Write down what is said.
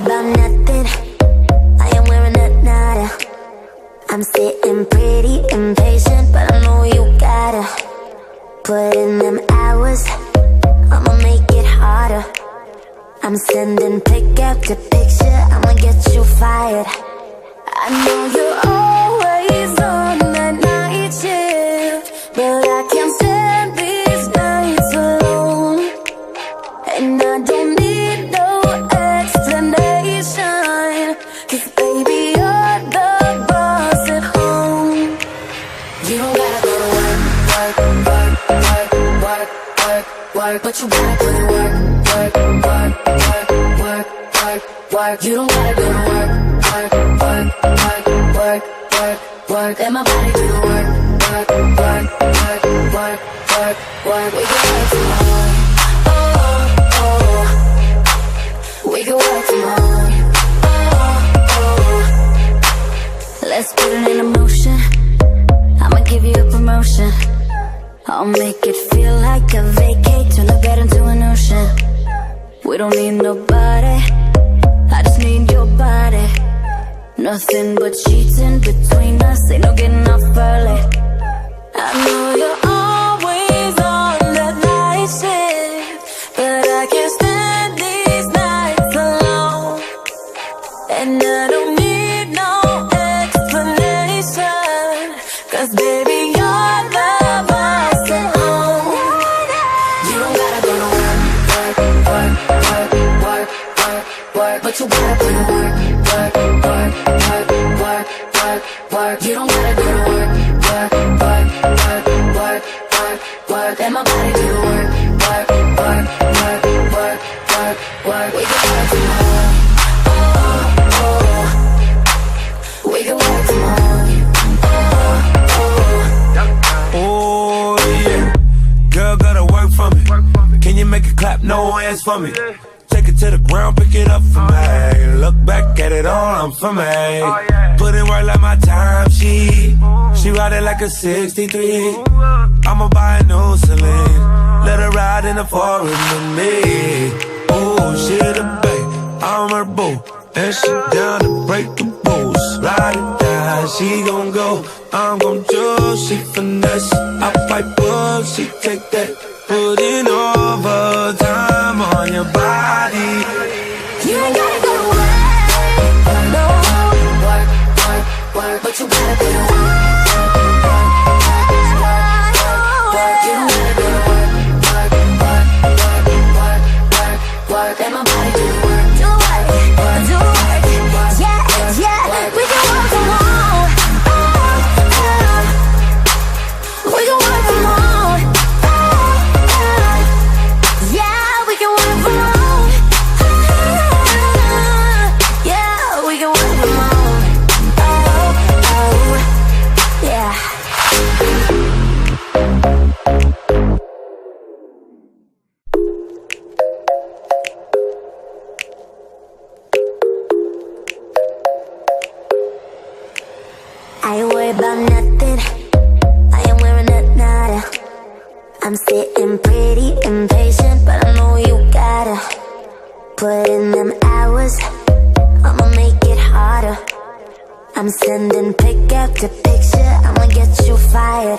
about nothing. I am wearing a nada. I'm sitting pretty impatient, but I know you gotta put in them hours. I'ma make it harder. I'm sending pick after picture, I'ma get you fired. I know you're always on that night shift, but I can't stand these nights alone. And I don't need no explanation, 'cause baby you're the boss at home. You don't gotta go to work, work, work, work, work, work, work, but you gotta put in work, work, work, work, work, work, work. You don't gotta go to work, work, work, work, work, work, work. Let my body do the work, work, work, work, work, work, work. We can work from home, oh, oh. We can work from home, oh, oh. Let's put it in motion. I'ma give you a promotion. I'll make it feel like a vacate, turn the bed into an ocean. We don't need nobody, I just need your body. Nothing but sheets in between us, ain't no getting off early. I know you're always on that night shift, but I can't stand these nights alone. And I don't need no explanation, 'cause baby you're the boss at home. You don't gotta go to work, work, work, work, work, work, work, but you gotta put in work, work, work, work, work, work, work. You don't gotta go to work, work, work, work, work, work, work. Let my body do the work, work, work, work, work, work, work. We can work from home, oh, oh. We can work from home, oh, oh. Oh yeah, girl gotta work for me. Can you make it clap? No hands for me. Take it to the ground, pick it up for me. Look back at it all, I'm for me. Put in work like my time, she ride it like a 63. I'ma buy a new Celine, let her ride in the forest with me. Oh, she the babe, I'm her boo, and she down to break the rules. Ride it down, she gon' go, I'm gon' choose. She finesse, I fight bugs, she take that. Putting overtime on your body. You ain't gotta go to work, no. Work, work, work, but you gotta put in work, work, work, work. You don't gotta go to work, work, work, work, work, work, work. Let my body do the work, do work, do work. Yeah, yeah, we can work from home, we can work from home. I ain't worried about nothing, I am wearing a nada. I'm sitting pretty impatient, but I know you gotta put in them hours. I'ma make it harder. I'm sending pick after picture, I'ma get you fired.